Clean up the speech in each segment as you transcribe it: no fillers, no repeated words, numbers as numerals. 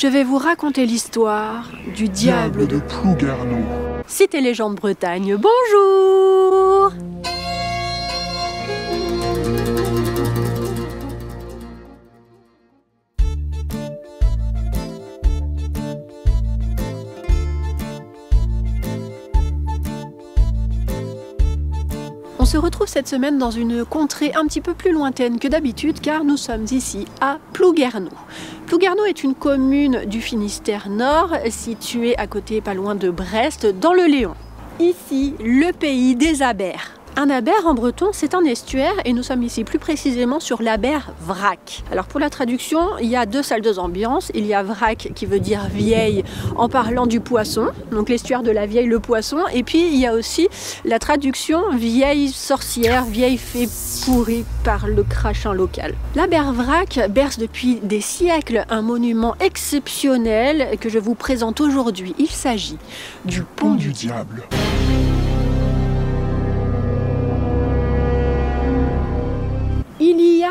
Je vais vous raconter l'histoire du diable de Plouguerneau. Cité Légende Bretagne. Bonjour! On se retrouve cette semaine dans une contrée un petit peu plus lointaine que d'habitude car nous sommes ici à Plouguerneau. Plouguerneau est une commune du Finistère Nord située à côté pas loin de Brest dans le Léon. Ici, le pays des abers. Un aber en breton, c'est un estuaire et nous sommes ici plus précisément sur l'abère vrac. Alors pour la traduction, il y a deux salles de ambiance. Il y a vrac qui veut dire vieille en parlant du poisson, donc l'estuaire de la vieille, le poisson. Et puis il y a aussi la traduction vieille sorcière, vieille fée pourrie par le crachin local. L'abère vrac berce depuis des siècles un monument exceptionnel que je vous présente aujourd'hui. Il s'agit du pont du diable. Il y a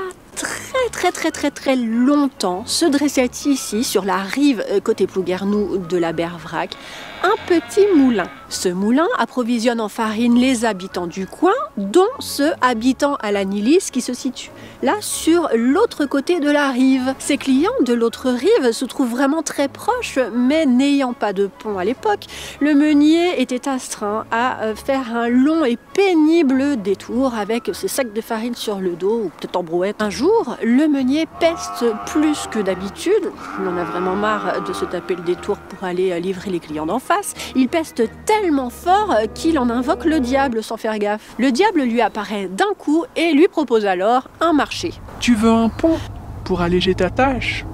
très longtemps se dressait ici, sur la rive côté Plouguerneau de l'abère vrac, un petit moulin. Ce moulin approvisionne en farine les habitants du coin, dont ceux habitant à l'Anilis qui se situe là sur l'autre côté de la rive. Ces clients de l'autre rive se trouvent vraiment très proches, mais n'ayant pas de pont à l'époque, le meunier était astreint à faire un long et pénible détour avec ses sacs de farine sur le dos, ou peut-être en brouette. Un jour, le meunier peste plus que d'habitude. Il en a vraiment marre de se taper le détour pour aller livrer les clients d'en face. Il peste tellement fort qu'il en invoque le diable sans faire gaffe. Le diable lui apparaît d'un coup et lui propose alors un marché. Tu veux un pont pour alléger ta tâche?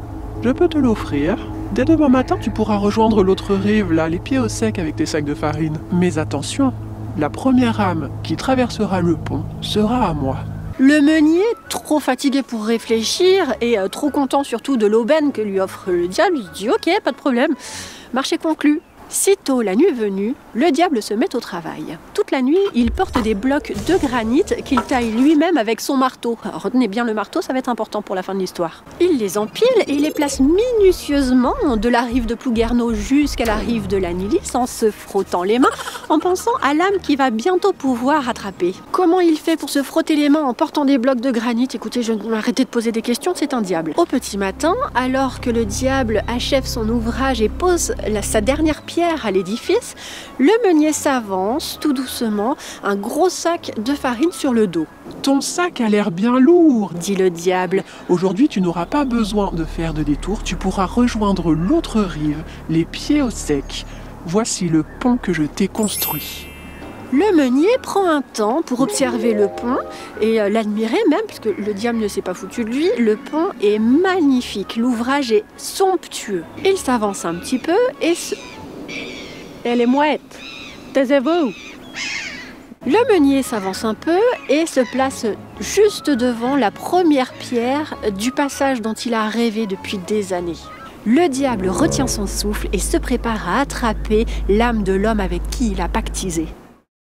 Je peux te l'offrir. Dès demain matin, tu pourras rejoindre l'autre rive, là, les pieds au sec avec tes sacs de farine. Mais attention, la première âme qui traversera le pont sera à moi. Le meunier, trop fatigué pour réfléchir et trop content surtout de l'aubaine que lui offre le diable, il dit ok, pas de problème, marché conclu. Sitôt la nuit venue, le diable se met au travail. Toute la nuit, il porte des blocs de granit qu'il taille lui-même avec son marteau. Alors, retenez bien le marteau, ça va être important pour la fin de l'histoire. Il les empile et les place minutieusement de la rive de Plouguerneau jusqu'à la rive de l'Anilis en se frottant les mains, en pensant à l'âme qu'il va bientôt pouvoir attraper. Comment il fait pour se frotter les mains en portant des blocs de granit? Écoutez, je vais arrêter de poser des questions, c'est un diable. Au petit matin, alors que le diable achève son ouvrage et pose sa dernière pierre à l'édifice, le meunier s'avance tout doucement, un gros sac de farine sur le dos. Ton sac a l'air bien lourd, dit le diable. Aujourd'hui, tu n'auras pas besoin de faire de détour, tu pourras rejoindre l'autre rive, les pieds au sec. Voici le pont que je t'ai construit. Le meunier prend un temps pour observer le pont et l'admirer même, puisque le diable ne s'est pas foutu de lui. Le pont est magnifique, l'ouvrage est somptueux. Il s'avance un petit peu et Elle est mouette, taisez-vous. Le meunier s'avance un peu et se place juste devant la première pierre du passage dont il a rêvé depuis des années. Le diable retient son souffle et se prépare à attraper l'âme de l'homme avec qui il a pactisé.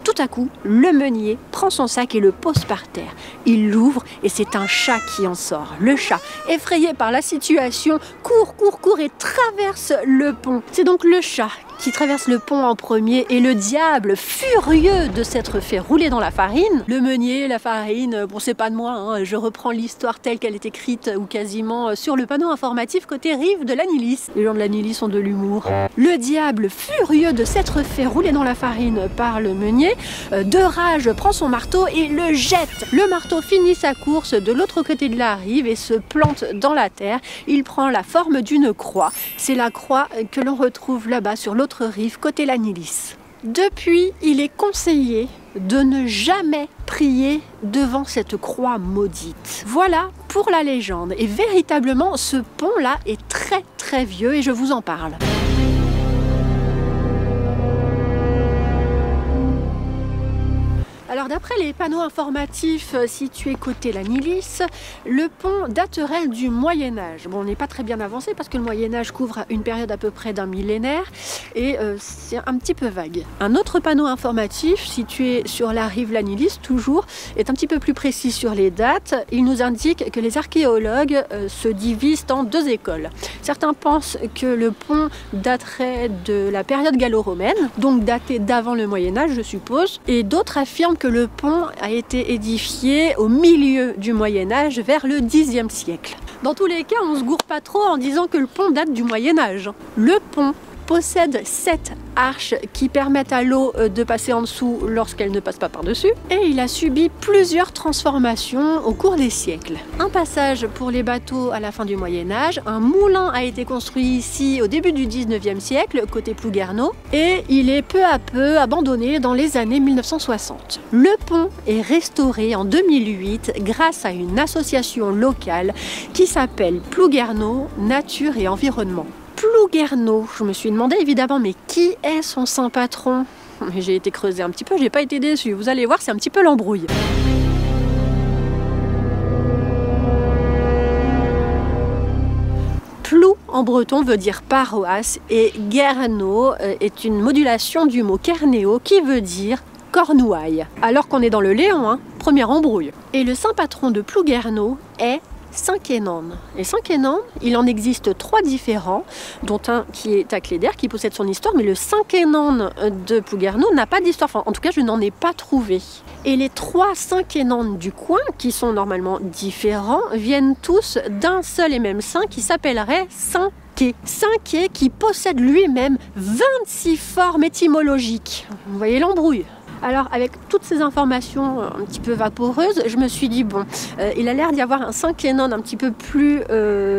Tout à coup, le meunier prend son sac et le pose par terre. Il l'ouvre et c'est un chat qui en sort. Le chat, effrayé par la situation, court et traverse le pont. C'est donc le chat qui traverse le pont en premier et le diable, furieux de s'être fait rouler dans la farine. Le meunier, la farine, bon c'est pas de moi, hein, je reprends l'histoire telle qu'elle est écrite ou quasiment sur le panneau informatif côté rive de l'Anilis. Les gens de l'Anilis ont de l'humour. Le diable, furieux de s'être fait rouler dans la farine par le meunier, de rage prend son marteau et le jette. Le marteau finit sa course de l'autre côté de la rive et se plante dans la terre. Il prend la forme d'une croix. C'est la croix que l'on retrouve là-bas sur l'autre rive côté l'Anilis. Depuis, il est conseillé de ne jamais prier devant cette croix maudite. Voilà pour la légende. Et véritablement, ce pont-là est très vieux et je vous en parle. Alors d'après les panneaux informatifs situés côté la Nilis, le pont daterait du Moyen-Âge. Bon, on n'est pas très bien avancé parce que le Moyen-Âge couvre une période à peu près d'un millénaire et c'est un petit peu vague. Un autre panneau informatif situé sur la rive la Nilis, toujours, est un petit peu plus précis sur les dates. Il nous indique que les archéologues se divisent en deux écoles. Certains pensent que le pont daterait de la période gallo-romaine, donc daté d'avant le Moyen-Âge, je suppose, et d'autres affirment que le pont a été édifié au milieu du Moyen-Âge, vers le Xe siècle. Dans tous les cas, on se gourre pas trop en disant que le pont date du Moyen-Âge. Le pont possède 7 arches qui permettent à l'eau de passer en dessous lorsqu'elle ne passe pas par-dessus. Et il a subi plusieurs transformations au cours des siècles. Un passage pour les bateaux à la fin du Moyen-Âge, un moulin a été construit ici au début du 19e siècle, côté Plouguerneau, et il est peu à peu abandonné dans les années 1960. Le pont est restauré en 2008 grâce à une association locale qui s'appelle Plouguerneau Nature et Environnement. Plouguerneau, je me suis demandé évidemment, mais qui est son saint patron? J'ai été creuser un petit peu, j'ai pas été déçue. Vous allez voir, c'est un petit peu l'embrouille. Plou en breton veut dire paroisse et Guerneau est une modulation du mot Kernéo qui veut dire cornouaille. Alors qu'on est dans le Léon, hein, première embrouille. Et le saint patron de Plouguerneau est Saint Kénan. Et Saint Kénan, il en existe 3 différents, dont un qui est à Cléder, qui possède son histoire, mais le Saint Kénan de Plouguerneau n'a pas d'histoire. Enfin, en tout cas, je n'en ai pas trouvé. Et les 3 Saint Kénan du coin, qui sont normalement différents, viennent tous d'un seul et même saint qui s'appellerait Saint Quay. Saint Quay qui possède lui-même 26 formes étymologiques. Vous voyez l'embrouille? Alors avec toutes ces informations un petit peu vaporeuses, je me suis dit bon, il a l'air d'y avoir un Saint Kénan un petit peu plus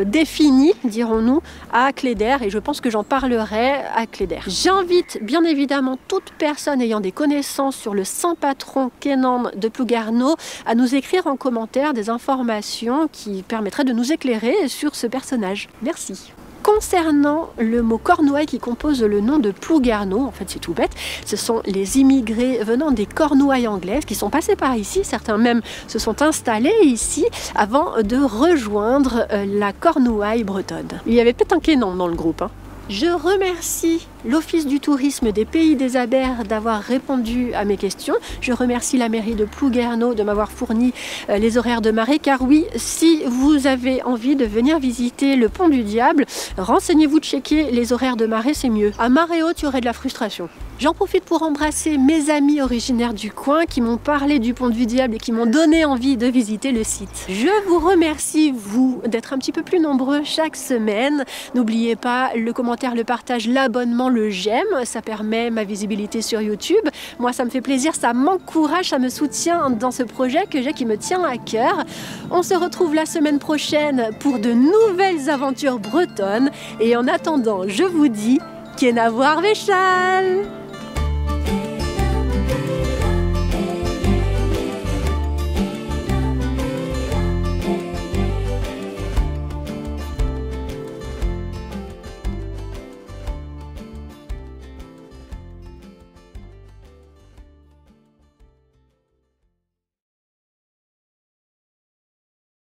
défini, dirons-nous, à Cléder, et je pense que j'en parlerai à Cléder. J'invite bien évidemment toute personne ayant des connaissances sur le saint patron Kénan de Plouguerneau à nous écrire en commentaire des informations qui permettraient de nous éclairer sur ce personnage. Merci. Concernant le mot Cornouaille qui compose le nom de Plouguerneau, en fait c'est tout bête, ce sont les immigrés venant des Cornouailles anglaises qui sont passés par ici, certains même se sont installés ici avant de rejoindre la Cornouaille bretonne. Il y avait peut-être un Kénan dans le groupe, hein. Je remercie l'Office du tourisme des Pays des Abers d'avoir répondu à mes questions. Je remercie la mairie de Plouguerneau de m'avoir fourni les horaires de marée. Car oui, si vous avez envie de venir visiter le Pont du Diable, renseignez-vous de checker les horaires de marée, c'est mieux. À marée haute, il y aurait de la frustration. J'en profite pour embrasser mes amis originaires du coin qui m'ont parlé du Pont du Diable et qui m'ont donné envie de visiter le site. Je vous remercie, vous, d'être un petit peu plus nombreux chaque semaine. N'oubliez pas le commentaire, le partage, l'abonnement, le j'aime. Ça permet ma visibilité sur YouTube. Moi, ça me fait plaisir, ça m'encourage, ça me soutient dans ce projet que j'ai qui me tient à cœur. On se retrouve la semaine prochaine pour de nouvelles aventures bretonnes. Et en attendant, je vous dis, Kenavoar Véchal!